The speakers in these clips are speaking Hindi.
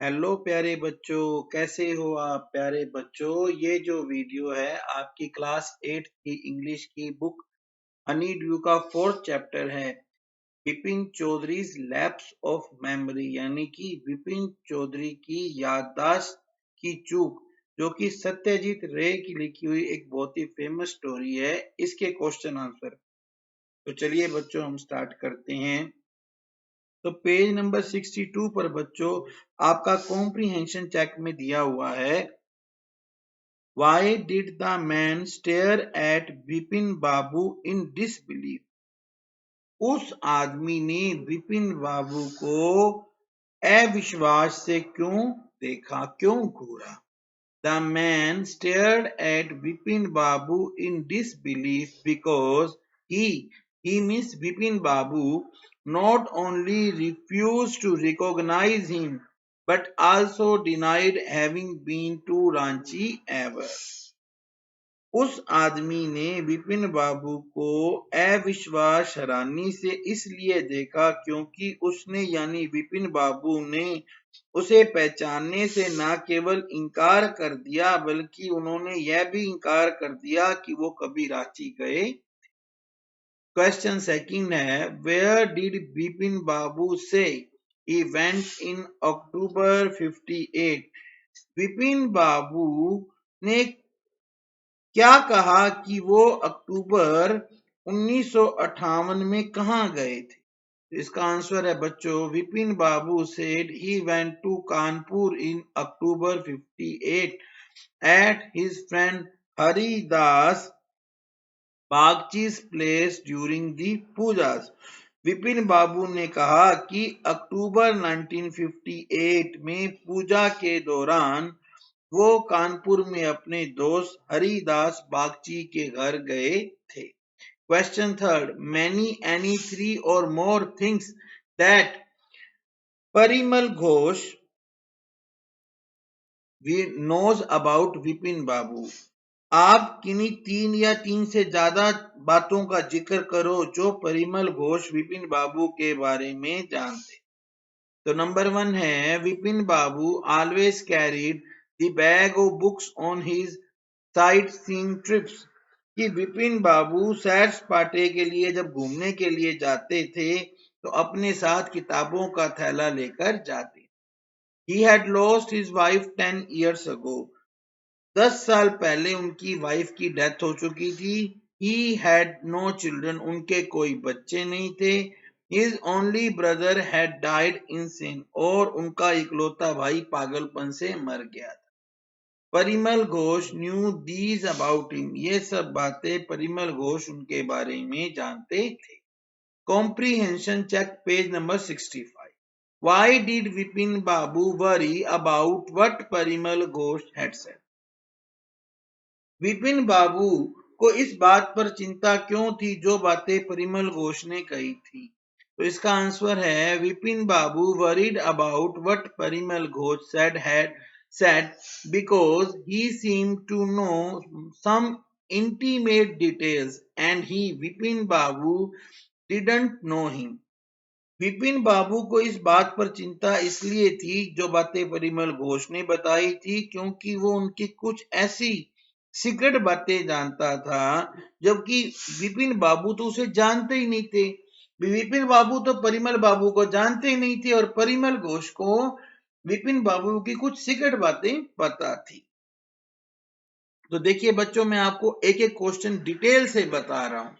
हेलो प्यारे बच्चों, कैसे हो आप प्यारे बच्चों। ये जो वीडियो है आपकी क्लास 8 की इंग्लिश की बुक हनी ड्यू का 4th चैप्टर है। Vipin Chaudhary's lapse of memory, यानी कि विपिन चौधरी की याददाश्त की चूक, जो कि सत्यजीत रे की लिखी हुई एक बहुत ही फेमस स्टोरी है। इसके क्वेश्चन आंसर। तो चलिए बच्चों, हम स्टार्ट करते हैं। तो पेज नंबर 62 पर बच्चों आपका कॉम्प्रीहेंशन चेक में दिया हुआ है। Why did the man stare at Vipin Babu in disbelief? उस आदमी ने विपिन बाबू को अविश्वास से क्यों देखा, क्यों घूरा। The man stared at Vipin Babu in disbelief because he means Vipin Babu, not only refused to recognize him, but also denied having been to Ranchi ever. उस आदमी ने विपिन बाबू को अविश्वास हैरानी से इसलिए देखा क्योंकि उसने यानी विपिन बाबू ने उसे पहचानने से न केवल इनकार कर दिया बल्कि उन्होंने यह भी इनकार कर दिया कि वो कभी रांची गए। क्वेश्चन सेकंड है, वेयर डिड विपिन बाबू से he went in October 58? Vipin Babu ने क्या कहा कि वो अक्टूबर 1958 में कहां गए थे। इसका आंसर है बच्चों, Vipin Babu said he went to Kanpur in October 58 at his friend Haridas Bagchi's place during the pujas. Vipin Babu ने कहा कि अक्टूबर 1958 में पूजा के दौरान वो कानपुर में अपने दोस्त हरिदास बागची के घर गए थे। Question third, many any three और more things that Parimal Ghosh knows about Vipin Babu. आप किन्हीं 3 या 3 से ज्यादा बातों का जिक्र करो जो परिमल घोष विपिन बाबू के बारे में जानते। तो नंबर 1 है, Vipin Babu always carried the bag of books on his sightseeing trips. कि विपिन बाबू सैर सपाटे के लिए जब घूमने के लिए जाते थे तो अपने साथ किताबों का थैला लेकर जाते। He had lost his wife 10 years ago. 10 साल पहले उनकी वाइफ की डेथ हो चुकी थी। He had no children. उनके कोई बच्चे नहीं थे। His only brother had died in sin. और उनका इकलौता भाई पागलपन से मर गया था। Parimal Ghosh new these about him. ये सब बातें परिमल घोष उनके बारे में जानते थे। Comprehension check page number 65। Why did Vipin Babu worry about what Parimal Ghosh had said? Vipin Babu को इस बात पर चिंता क्यों थी जो बातें परिमल घोष ने कही थी। तो इसका आंसर है, Vipin Babu worried about what Parimal Ghosh said because he seemed to know some intimate details and he Vipin Babu didn't know him. Vipin Babu को इस बात पर चिंता इसलिए थी जो बातें परिमल घोष ने बताई थी क्योंकि वो उनकी कुछ ऐसी सीक्रेट बातें जानता था, जबकि विपिन बाबू तो उसे जानते ही नहीं थे। विपिन बाबू तो परिमल बाबू को जानते ही नहीं थे और परिमल घोष को विपिन बाबू की कुछ सीक्रेट बातें पता थी। तो देखिए बच्चों, मैं आपको एक एक क्वेश्चन डिटेल से बता रहा हूं,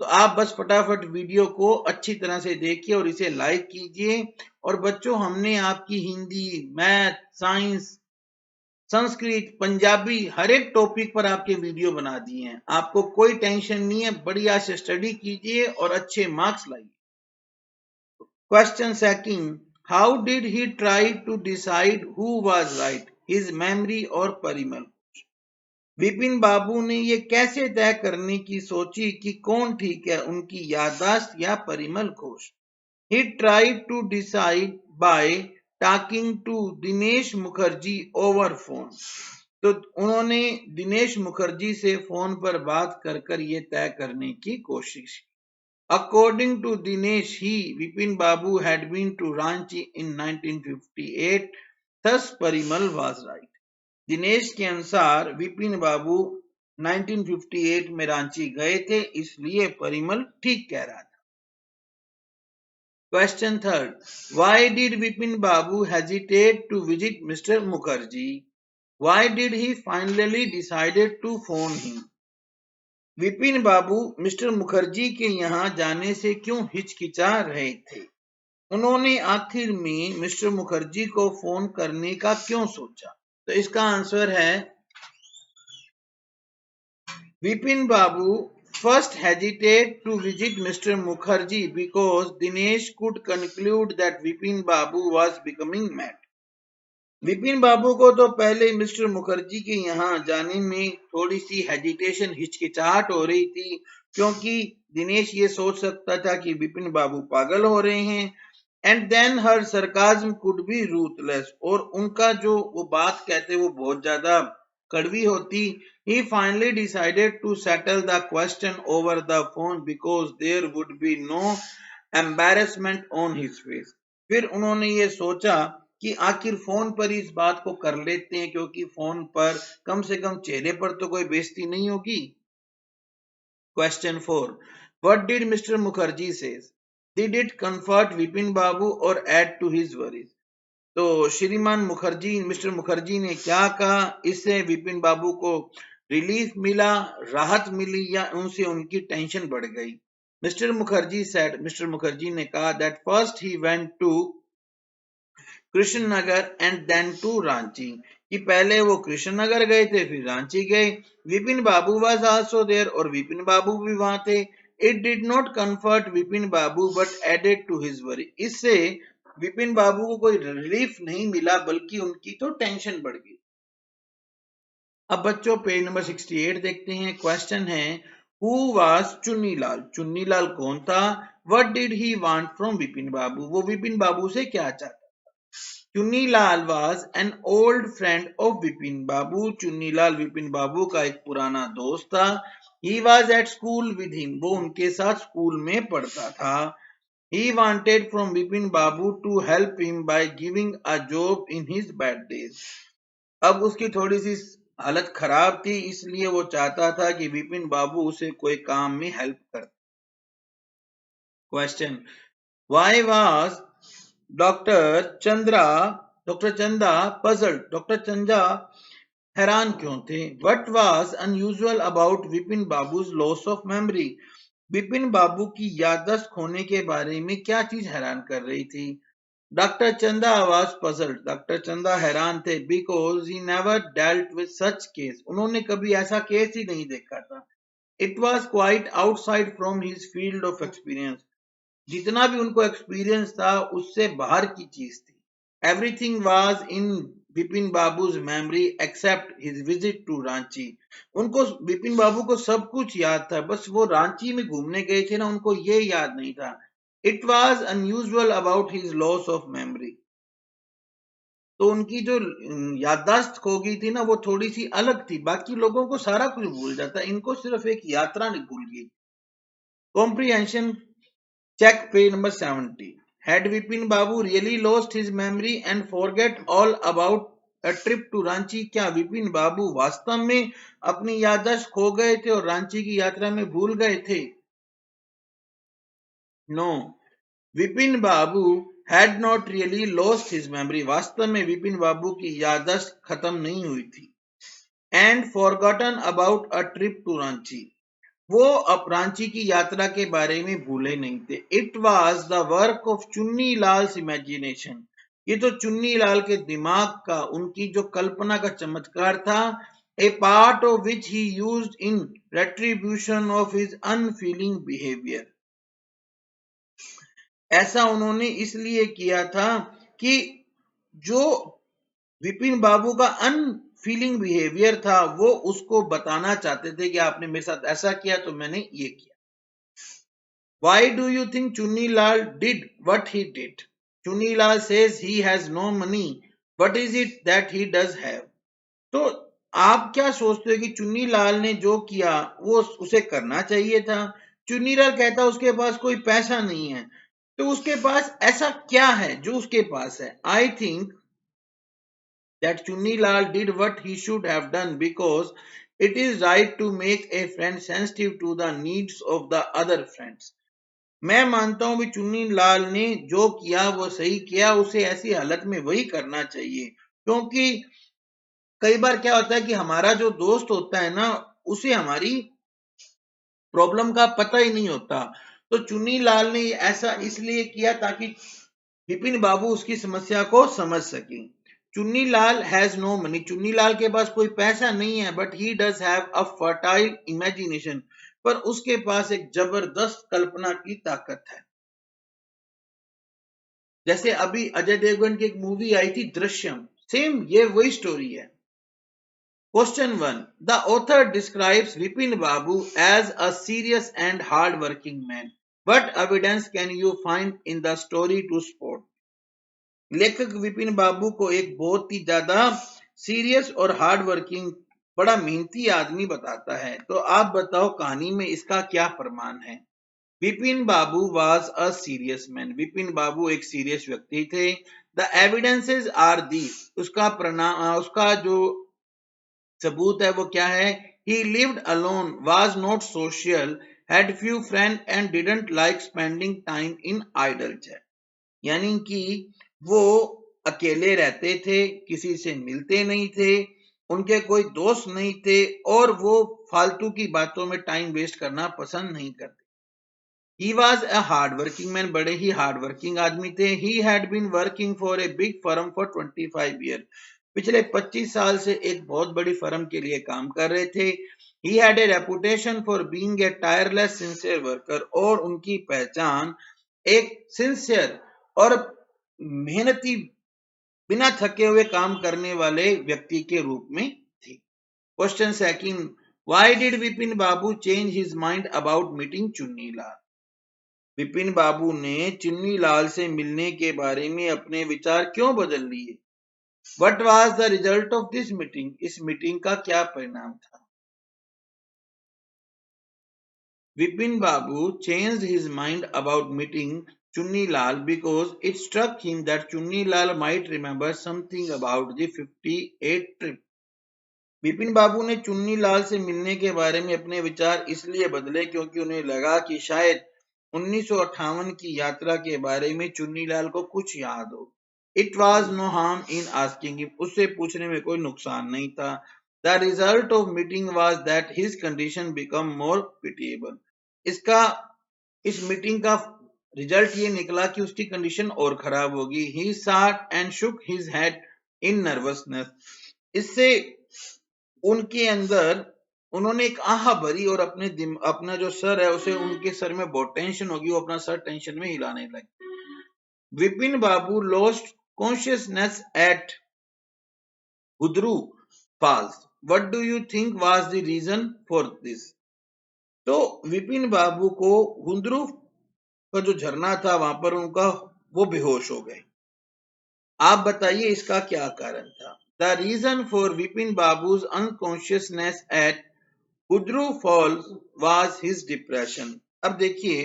तो आप बस फटाफट वीडियो को अच्छी तरह से देखिए और इसे लाइक कीजिए। और बच्चों, हमने आपकी हिंदी, मैथ, साइंस, संस्कृत, पंजाबी हर एक टॉपिक पर आपके वीडियो बना दिए हैं। आपको कोई टेंशन नहीं है, बढ़िया से स्टडी कीजिए और अच्छे मार्क्स लाइए। Question second, how did he try to decide who was right, his memory और परिमल। विपिन बाबू ने ये कैसे तय करने की सोची कि कौन ठीक है, उनकी याददाश्त या Parimal Ghosh. He tried to decide by talking to Dinesh Mukherjee over phone. तो उन्होंने दिनेश मुखर्जी से फोन पर बात कर ये तय करने की कोशिश। According to Dinesh, he Vipin Babu had been to Ranchi in 1958 Thus Parimal was right. Dinesh के अनुसार विपिन बाबू 1958 में रांची गए थे, इसलिए परिमल ठीक कह रहा था। Question third. Why did Vipin Babu hesitate to visit Mr. Mukherjee? Why did he finally decided to phone him? Vipin Babu mister Mukherjee के यहाँ जाने से क्यों हिचकिचा रहे थे? उन्होंने आखिर में मिस्टर मुखर्जी को फोन करने का क्यों सोचा? तो इसका आंसर है विपिन बाबू first hesitated to visit Mr. Mukherjee because Dinesh could conclude that Vipin Babu was becoming mad. Vipin Babu को तो पहले मिस्टर मुखर्जी के यहाँ जाने में थोड़ी सी हेजिटेशन, हिचकिचाहट हो रही थी, क्योंकि दिनेश ये सोच सकता था कि विपिन बाबू पागल हो रहे हैं। And then her sarcasm could be ruthless, और उनका जो वो बात कहते वो बहुत ज्यादा कड़वी होती। He finally decided to settle the question over the phone because there would be no embarrassment on his face. फिर उन्होंने ये सोचा कि आखिर फोन पर इस बात को कर लेते हैं, क्योंकि फोन पर कम से कम चेहरे पर तो कोई बेइज्जती नहीं होगी। Question 4. What did Mr. Mukherjee says? Did it comfort Vipin Babu or add to his worries? तो श्रीमान मुखर्जी, मिस्टर मुखर्जी ने क्या कहा? इससे विपिन बाबू को रिलीफ मिला, राहत मिली, या उनसे उनकी टेंशन बढ़ गई? Mr Mukherjee said, Mr Mukherjee ने कहा that first he went to Krishnanagar and then to Ranchi, कि पहले वो कृष्णनगर गए थे, फिर रांची गए। Vipin Babu was also there, और विपिन बाबू भी वहां थे। It did not comfort Vipin Babu but added to his worry, इससे विपिन बाबू को कोई रिलीफ नहीं मिला, बल्कि उनकी तो टेंशन बढ़ गई। अब बच्चों पेज नंबर 68 देखते हैं। क्वेश्चन है हु वाज चुन्नीलाल? चुन्नीलाल कौन था? What did he want from Vipin Babu? वो विपिन बाबू से क्या चाहता? Chunnilal was an old friend of Vipin Babu. Chunnilal Vipin Babu का एक पुराना दोस्त था। He was at school with him, वो उनके साथ स्कूल में पढ़ता था। He wanted from Vipin Babu to help him by giving a job in his bad days. अब उसकी थोड़ी सी हालत खराब थी, इसलिए वो चाहता था कि विपिन बाबू उसे कोई काम में हेल्प कर। क्वेश्चन, why was डॉक्टर चंदा puzzled? डॉक्टर चंदा हैरान क्यों थे? What was unusual about Vipin बाबू's loss of memory? Vipin बाबू की याददाश्त खोने के बारे में क्या चीज हैरान कर रही थी? डॉक्टर चंदा वाज पजल्ड, डॉक्टर चंदा हैरान थे, because he never dealt with such case, उन्होंने कभी ऐसा केस ही नहीं देखा था। It was quite outside from his field of experience, जितना भी उनको एक्सपीरियंस था उससे बाहर की चीज थी। Everything was in Vipin Babu's memory except his visit to Ranchi, उनको विपिन बाबू को सब कुछ याद था, बस वो रांची में घूमने गए थे ना, उनको ये याद नहीं था। It was unusual about his loss of memory, तो उनकी जो याददाश्त खो गई थी ना, वो थोड़ी सी अलग थी। बाकी लोगों को सारा कुछ भूल जाता, इनको सिर्फ एक यात्रा नहीं भूल गई। Comprehension check page number 70. Had Vipin Babu really lost his memory and forget all about a trip to Ranchi? क्या विपिन बाबू वास्तव में अपनी याददाश्त खो गए थे और रांची की यात्रा में भूल गए थे? No. Vipin Babu had not really lost his memory. वास्तव में विपिन बाबू की याददाश्त खत्म नहीं हुई थी। And forgotten about a trip to Ranchi. वो अब रांची की यात्रा के बारे में भूले नहीं थे। It was the work of Chunni Lal imagination, ये तो चुन्नी लाल के दिमाग का, उनकी जो कल्पना का चमत्कार था। A part of which he used in retribution of his unfeeling behaviour, ऐसा उन्होंने इसलिए किया था कि जो विपिन बाबू का अनफीलिंग बिहेवियर था वो उसको बताना चाहते थे कि आपने मेरे साथ ऐसा किया तो मैंने ये किया। Why do you think Chunilal did what he did? Chunilal says he has no money. What is it that he does have? तो आप क्या सोचते हो कि चुन्नीलाल ने जो किया वो उसे करना चाहिए था? चुन्नीलाल कहता उसके पास कोई पैसा नहीं है, तो उसके पास ऐसा क्या है जो उसके पास है? I think that Chunilal did what he should have done because it is right to make a friend sensitive to the needs of the other friends. मैं मानता हूं कि चुन्नीलाल ने जो किया वो सही किया, उसे ऐसी हालत में वही करना चाहिए, क्योंकि कई बार क्या होता है कि हमारा जो दोस्त होता है ना, उसे हमारी प्रॉब्लम का पता ही नहीं होता। तो चुन्नीलाल ने ऐसा इसलिए किया ताकि विपिन बाबू उसकी समस्या को समझ सके। Chunnilal has no money, Chunnilal के पास कोई पैसा नहीं है, but he does have a fertile imagination, पर उसके पास एक जबरदस्त कल्पना की ताकत है। जैसे अभी अजय देवगन की एक मूवी आई थी दृश्यम, सेम ये वही स्टोरी है। Question 1. The author describes Vipin Babu as a serious and hard-working man. What evidence can you find in the story to support? लेखक विपिन बाबू को एक बहुत ही ज्यादा सीरियस और हार्ड वर्किंग, बड़ा मेहनती आदमी बताता है, तो आप बताओ कहानी में इसका क्या प्रमाण है। Vipin Babu was a serious man, Vipin Babu एक सीरियस व्यक्ति थे। द एविडेंसेस आर दी, उसका जो सबूत है वो क्या है। He lived alone, was not social, had few friends and didn't like spending time in idle chat. यानी कि वो अकेले रहते थे, किसी से मिलते नहीं थे, उनके कोई दोस्त नहीं थे, और वो फालतू की बातों में टाइम वेस्ट करना पसंद नहीं करते। He was a hard-working man, बड़े ही हार्ड वर्किंग आदमी थे। He had been working for a big firm for 25 years. पिछले 25 साल से एक बहुत बड़ी फर्म के लिए काम कर रहे थे। He had a reputation for being a tireless, sincere worker, और उनकी पहचान एक सिंसियर और मेहनती, बिना थके हुए काम करने वाले व्यक्ति के रूप में थी। Question second, why did Vipin Babu change his mind about meeting Chunnilal? Vipin Babu ने चुन्नीलाल से मिलने के बारे में अपने विचार क्यों बदल लिए? What was the result of this meeting? इस मीटिंग का क्या परिणाम था? विपिन बाबू changed his mind about meeting Chunnilal because it struck him that Chunnilal might remember something about the 58 trip. Vipin Babu ने चुन्नीलाल से मिलने के बारे में अपने विचार इसलिए बदले क्योंकि उन्हें लगा कि शायद 1958 की यात्रा के बारे में चुन्नीलाल को कुछ याद हो। It was no harm in asking him, उससे पूछने में कोई नुकसान नहीं था। The result of meeting was that his condition become more pitiable. इस मीटिंग का रिजल्ट ये निकला कि उसकी कंडीशन और खराब होगी। He sat and shook his head in nervousness. इससे उनके अंदर उन्होंने एक आह भरी और अपना जो सर है उसे, उनके सर में बहुत टेंशन होगी, वो अपना सर टेंशन में हिलाने लगे। Vipin Babu lost consciousness at Hundru falls. What do you think was the reason for this? तो विपिन बाबू को हुद्रू का जो झरना था वहां पर वो बेहोश हो गए। आप बताइए इसका क्या कारण था? The reason for Vipin Babu's unconsciousness at Hundru falls was his depression. अब देखिए,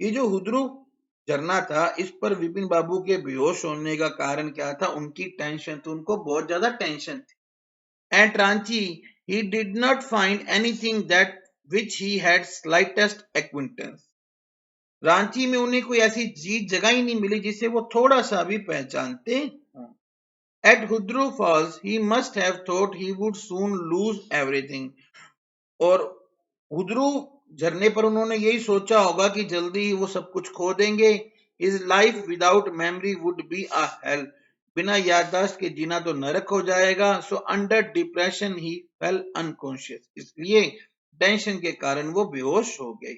ये जो हुद्रू झरना था, इस पर विपिन बाबू के बेहोश होने का कारण क्या था? उनकी टेंशन, तो उनको बहुत ज्यादा टेंशन थी। At Ranchi, he did not find anything that which he had slightest acquaintance. Ranchi में उन्हें कोई ऐसी चीज जगह ही नहीं मिली जिसे वो थोड़ा सा भी पहचानते हों। At Hudru Falls, he must have thought he would soon lose everything. और हुद्रू झरने पर उन्होंने यही सोचा होगा कि जल्दी ही वो सब कुछ खो देंगे। His life without memory would be a hell. बिना याददाश्त के जीना तो नरक हो जाएगा। So under depression he fell unconscious. इसलिए टेंशन के कारण वो बेहोश हो गए।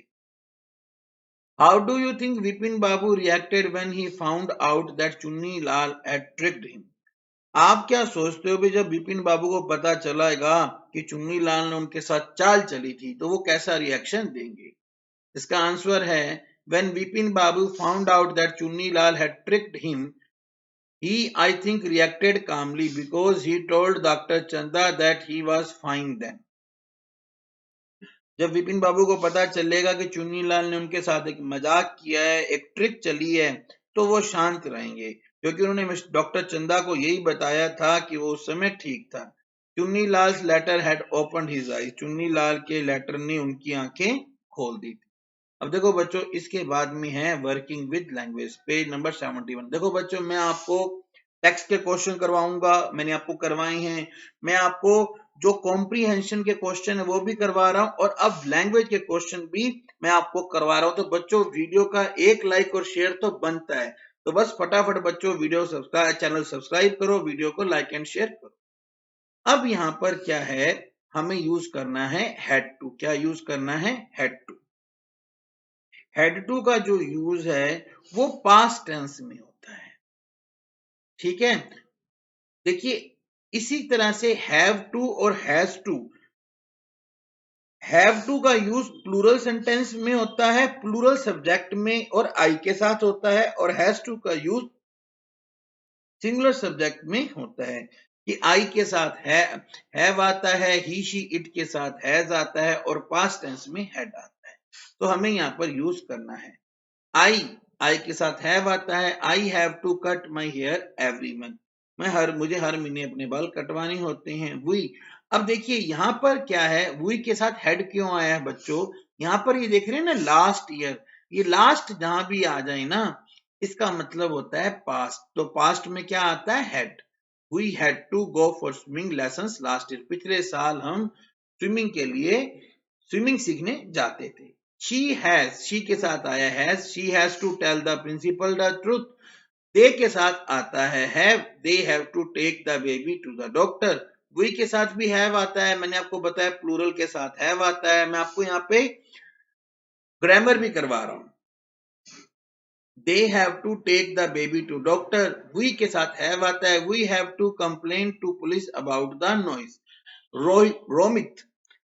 How do you think Vipin Babu reacted when he found out that Chunni Lal had tricked him? आप क्या सोचते हो कि जब विपिन बाबू को पता चलेगा कि चुन्नी लाल ने उनके साथ चाल चली थी तो वो कैसा रिएक्शन देंगे? इसका आंसर है, when Vipin Babu found out that Chunni Lal had tricked him, he, I think, reacted calmly because he told Dr. Chanda that he was fine then. जब विपिन बाबू को पता चलेगा कि चुन्नी लाल ने उनके साथ एक मजाक किया है, एक ट्रिक चली है, तो वो शांत रहेंगे, क्योंकि उन्होंने डॉक्टर चंदा को यही बताया था कि वो उस समय ठीक था। Chunnilal letter had opened his eyes, Chunnilal के लेटर ने उनकी आंखें खोल दी थी। अब देखो बच्चों, इसके बाद में है working with language, page number 71। देखो बच्चों, मैं आपको टेक्स्ट के क्वेश्चन करवाऊंगा, मैंने आपको करवाए हैं। मैं आपको जो कॉम्प्रीहेंशन के क्वेश्चन है वो भी करवा रहा हूं, और अब लैंग्वेज के क्वेश्चन भी मैं आपको करवा रहा हूं। तो बच्चों, वीडियो का एक लाइक और शेयर तो बनता है, तो बस फटाफट बच्चों वीडियो सब्सक्राइब, चैनल सब्सक्राइब करो, वीडियो को लाइक एंड शेयर करो। अब यहां पर क्या है, हमें यूज करना है हैड टू। क्या यूज करना है? Had to. हैड टू का जो यूज है वो पास्ट टेंस में होता है, ठीक है। देखिए, इसी तरह से हैव टू और हैज टू, हैव टू का यूज प्लूरल सेंटेंस में होता है, प्लूरल सब्जेक्ट में और आई के साथ होता है, और हैज टू का यूज सिंगुलर सब्जेक्ट में होता है कि आई के साथ हैव आता है, ही शी इट के साथ हैज आता है, और पास्ट टेंस में हैड आता है। तो हमें यहां पर यूज करना है आई के साथ हैव आता है, I have to cut my hair every month, मुझे हर महीने अपने बाल कटवाने होते हैं। वी, अब देखिए यहां पर क्या है, वी के साथ हेड क्यों आया है बच्चों? यहां पर ये देख रहे हैं ना, लास्ट ईयर, ये लास्ट जहां भी आ जाए ना, इसका मतलब होता है पास्ट। तो पास्ट में क्या आता है? Head. We had to go for swimming lessons last year, पिछले साल हम स्विमिंग के लिए स्विमिंग सीखने जाते थे। शी के साथ आया has, she has to tell the principal the truth. They के साथ आता है have, they have to take the baby to the doctor. We के साथ भी हैव आता है, मैंने आपको बताया प्लूरल के साथ हैव आता है। मैं आपको यहाँ पे ग्रामर भी करवा रहा हूं। They have to take the baby to doctor, we के साथ हैव आता है, we have to complain to police about the noise. Romit,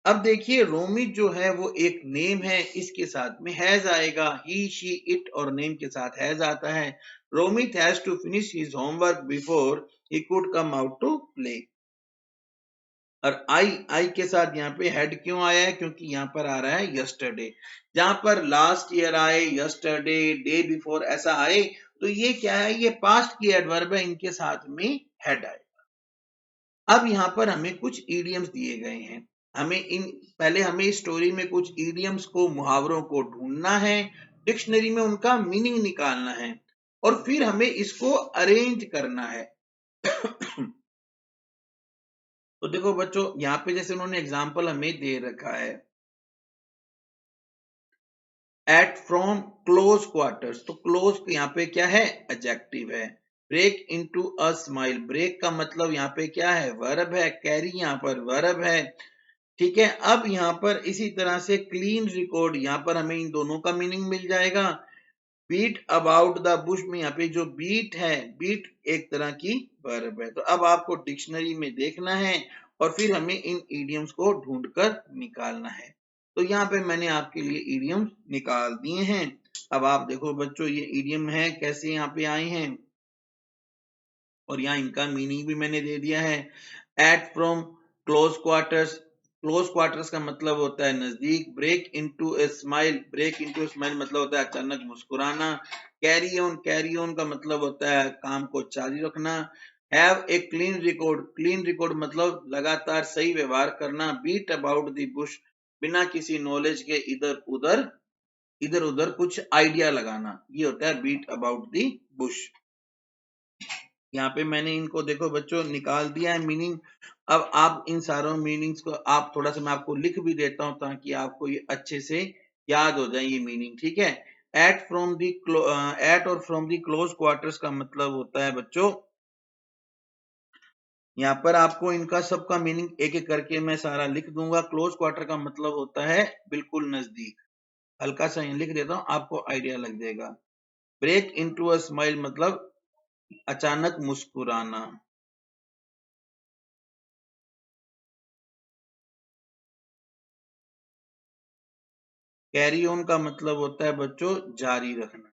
अब देखिए रोमित जो है वो एक नेम है, इसके साथ में हैज आएगा, ही शी इट और नेम के साथ हैज आता है। Romit has to finish his homework before he could come out to play. और आई के साथ यहाँ पे हेड क्यों आया है? क्योंकि यहाँ पर आ रहा है यस्टरडे। जहां पर लास्ट ईयर आए, यस्टरडे, डे बिफोर ऐसा आए, तो ये क्या है? ये पास्ट की एडवर्ब है, इनके साथ में हेड आए। अब यहाँ पर हमें कुछ ईडियम्स दिए गए हैं, पहले हमें इस स्टोरी में कुछ ईडियम्स को, मुहावरों को ढूंढना है, डिक्शनरी में उनका मीनिंग निकालना है, और फिर हमें इसको अरेंज करना है। तो देखो बच्चों, यहाँ पे जैसे उन्होंने एग्जाम्पल हमें दे रखा है, एट फ्रॉम क्लोज क्वार्टर्स, तो क्लोज यहाँ पे क्या है? एडजेक्टिव है। Break into a smile, break का मतलब यहाँ पे क्या है? वर्ब है। कैरी यहाँ पर वर्ब है, ठीक है। अब यहाँ पर इसी तरह से क्लीन रिकॉर्ड, यहाँ पर हमें इन दोनों का मीनिंग मिल जाएगा। बीट अबाउट द बुश में यहाँ पे जो बीट है, बीट एक तरह की वर्ब है। तो अब आपको डिक्शनरी में देखना है और फिर हमें इन इडियम्स को ढूंढकर निकालना है। तो यहाँ पे मैंने आपके लिए इडियम्स निकाल दिए हैं। अब आप देखो बच्चों, ये इडियम है कैसे यहाँ पे आए हैं, और यहाँ इनका मीनिंग भी मैंने दे दिया है। At from close quarters, close quarters का मतलब होता है नजदीक। Break into a smile, break into smile मतलब होता है अचानक मुस्कुराना। कैरी ऑन का मतलब होता है काम को जारी रखना। Have a clean record, clean record मतलब लगातार सही व्यवहार करना। बीट अबाउट द बुश, बिना किसी नॉलेज के इधर उधर कुछ आइडिया लगाना, ये होता है बीट अबाउट द बुश। यहाँ पे मैंने इनको देखो बच्चों निकाल दिया है मीनिंग। अब आप इन सारों मीनिंग्स को आप थोड़ा सा मैं आपको लिख भी देता हूं ताकि आपको ये अच्छे से याद हो जाए ये मीनिंग, ठीक है। एट और फ्रॉम दी क्लोज क्वार्टर्स का मतलब होता है बच्चों, यहाँ पर आपको इनका सबका मीनिंग एक एक करके मैं सारा लिख दूंगा। क्लोज क्वार्टर का मतलब होता है बिल्कुल नजदीक, हल्का सा लिख देता हूं आपको आइडिया लग जाएगा। ब्रेक इनटू अ स्माइल मतलब अचानक मुस्कुराना। कैरी ऑन का मतलब होता है बच्चों जारी रखना।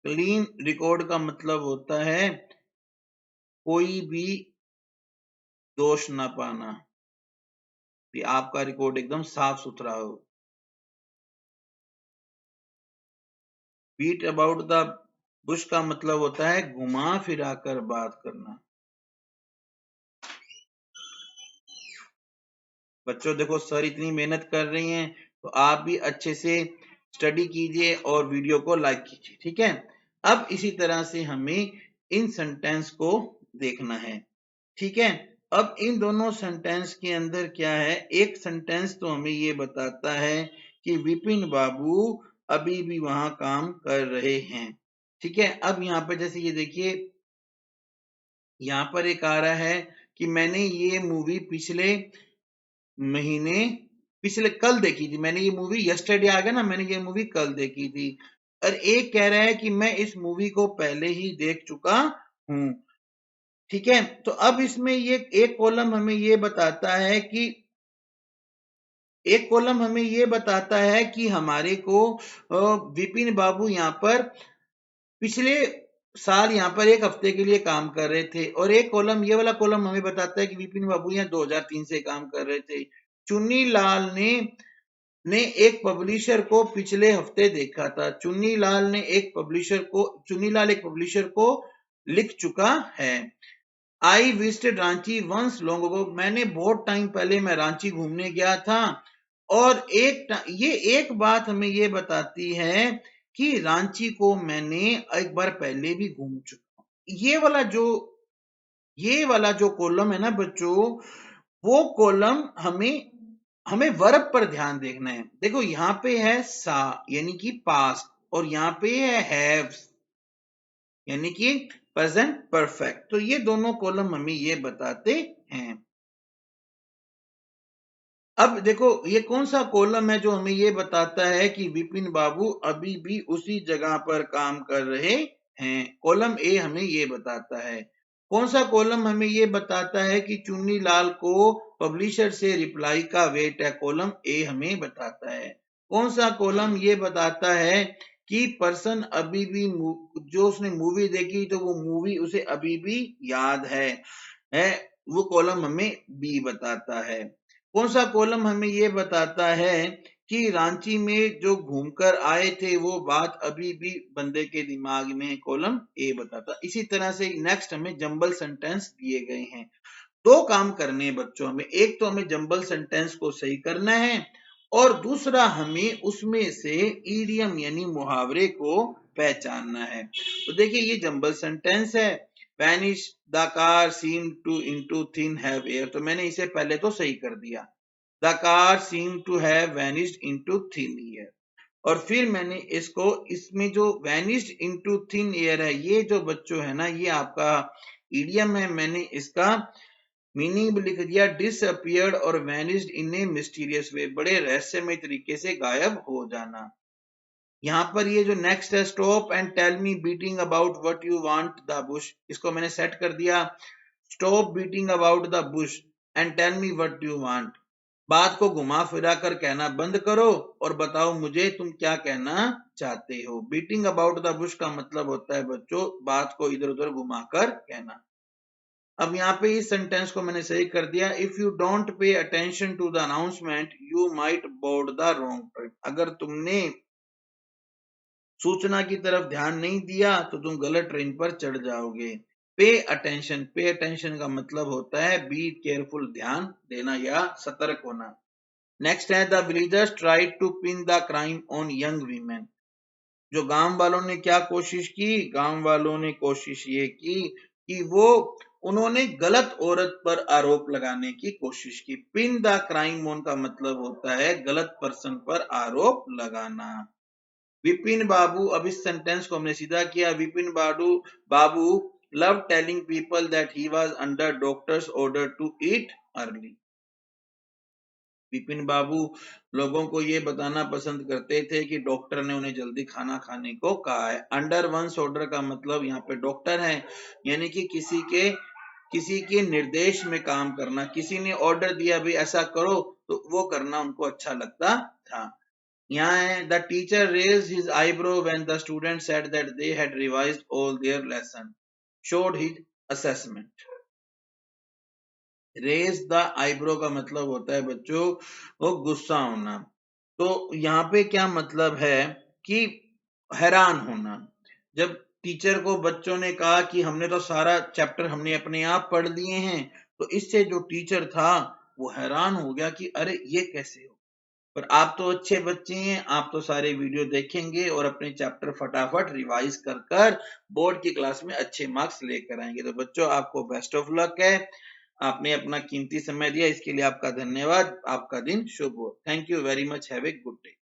क्लीन रिकॉर्ड का मतलब होता है कोई भी दोष ना पाना, कि आपका रिकॉर्ड एकदम साफ सुथरा हो। बीट अबाउट द बुश का मतलब होता है घुमा फिरा कर बात करना। बच्चों देखो सर इतनी मेहनत कर रही हैं तो आप भी अच्छे से स्टडी कीजिए और वीडियो को लाइक कीजिए, ठीक है। अब इसी तरह से हमें इन सेंटेंस को देखना है, ठीक है। अब इन दोनों सेंटेंस के अंदर क्या है, एक सेंटेंस तो हमें ये बताता है कि विपिन बाबू अभी भी वहां काम कर रहे हैं, ठीक है। अब यहाँ पर जैसे ये देखिए, यहाँ पर एक आ रहा है कि मैंने ये मूवी महीने पिछले कल देखी थी, मैंने ये मूवी यस्टरडे आ गया ना, मैंने ये मूवी कल देखी थी। और एक कह रहा है कि मैं इस मूवी को पहले ही देख चुका हूं, ठीक है। तो अब इसमें ये एक कॉलम हमें ये बताता है कि हमारे को विपिन बाबू यहाँ पर पिछले साल यहाँ पर एक हफ्ते के लिए काम कर रहे थे, और एक कॉलम ये वाला कॉलम हमें बताता है कि विपिन बाबू यहाँ 2003 से काम कर रहे थे। चुन्नी लाल ने एक पब्लिशर को पिछले हफ्ते देखा था। चुन्नीलाल एक पब्लिशर को लिख चुका है। I visited Ranchi once long ago, मैंने बहुत टाइम पहले मैं रांची घूमने गया था। और ये एक बात हमें ये बताती है कि रांची को मैंने एक बार पहले भी घूम चुका हूं। ये वाला जो कॉलम है ना बच्चों, वो कॉलम हमें वर्ब पर ध्यान देखना है। देखो यहाँ पे है सा यानी कि पास्ट, और यहाँ पे है हैव यानी कि प्रेजेंट परफेक्ट। तो ये दोनों कॉलम हमें ये बताते हैं। अब देखो ये कौन सा कॉलम है जो हमें ये बताता है कि विपिन बाबू अभी भी उसी जगह पर काम कर रहे हैं। कॉलम ए हमें ये बताता है। कौन सा कॉलम हमें ये बताता है कि चुन्नी लाल को पब्लिशर से रिप्लाई का वेट है। कॉलम ए हमें बताता है। कौन सा कॉलम ये बताता है कि पर्सन अभी भी जो उसने मूवी देखी तो वो मूवी उसे अभी भी याद है वो कॉलम हमें बी बताता है। कौन सा कॉलम हमें ये बताता है कि रांची में जो घूमकर आए थे वो बात अभी भी बंदे के दिमाग में। कॉलम ए बताता। इसी तरह से नेक्स्ट हमें जंबल सेंटेंस दिए गए हैं। दो काम करने हैं बच्चों हमें, एक तो हमें जंबल सेंटेंस को सही करना है और दूसरा हमें उसमें से ईडियम यानी मुहावरे को पहचानना है। तो देखिए ये जंबल सेंटेंस है, vanish the car seem to into thin have air, तो मैंने इसे पहले तो सही कर दिया। The car seem to have vanished into thin air, और फिर मैंने इसमें जो वैनिश्ड इनटू थिन एयर है, ये जो बच्चों है ना ये आपका ईडियम है। मैंने इसका मीनिंग भी लिख दिया, डिसअपियर्ड और वैनिश्ड इन ए मिस्टीरियस वे, बड़े रहस्यमय तरीके से गायब हो जाना। यहाँ पर ये जो नेक्स्ट है, stop and tell me beating about what you want the bush, इसको मैंने सेट कर दिया। Stop beating about the bush and tell me what you want, बात को घुमा फिरा कर कहना बंद करो और बताओ मुझे तुम क्या कहना चाहते हो। बीटिंग अबाउट द बुश का मतलब होता है बच्चों बात को इधर उधर घुमाकर कहना। अब यहाँ पे इस सेंटेंस को मैंने सही कर दिया। If you don't pay attention to the announcement you might board the wrong train, अगर तुमने सूचना की तरफ ध्यान नहीं दिया तो तुम गलत ट्रेन पर चढ़ जाओगे। पे अटेंशन का मतलब होता है बी केयरफुल, ध्यान देना या सतर्क होना। नेक्स्ट है the villagers tried to pin the crime on young women, जो गांव वालों ने क्या कोशिश की, गांव वालों ने कोशिश ये की कि उन्होंने गलत औरत पर आरोप लगाने की कोशिश की। पिन द क्राइम ऑन का मतलब होता है गलत पर्सन पर आरोप लगाना। विपिन बाबू, अब इस सेंटेंस को हमने सीधा किया। Vipin Babu love telling people that he was under doctor's order to eat early, Vipin Babu लोगों को ये बताना पसंद करते थे कि डॉक्टर ने उन्हें जल्दी खाना खाने को कहा है। अंडर वंस ऑर्डर का मतलब यहाँ पे डॉक्टर है, यानी कि किसी के निर्देश में काम करना। किसी ने ऑर्डर दिया भाई ऐसा करो तो वो करना उनको अच्छा लगता था। यहाँ है the teacher raised his eyebrow when the student said that they had revised all their lesson, showed his assessment. Raise the eyebrow का मतलब होता है बच्चों वो गुस्सा होना। तो यहाँ पे क्या मतलब है कि हैरान होना। जब टीचर को बच्चों ने कहा कि हमने तो सारा चैप्टर हमने अपने आप पढ़ लिए हैं, तो इससे जो टीचर था वो हैरान हो गया कि अरे ये कैसे हो। पर आप तो अच्छे बच्चे हैं, आप तो सारे वीडियो देखेंगे और अपने चैप्टर फटाफट रिवाइज कर कर बोर्ड की क्लास में अच्छे मार्क्स लेकर आएंगे। तो बच्चों आपको बेस्ट ऑफ लक है। आपने अपना कीमती समय दिया, इसके लिए आपका धन्यवाद। आपका दिन शुभ हो। Thank you very much. Have a good day.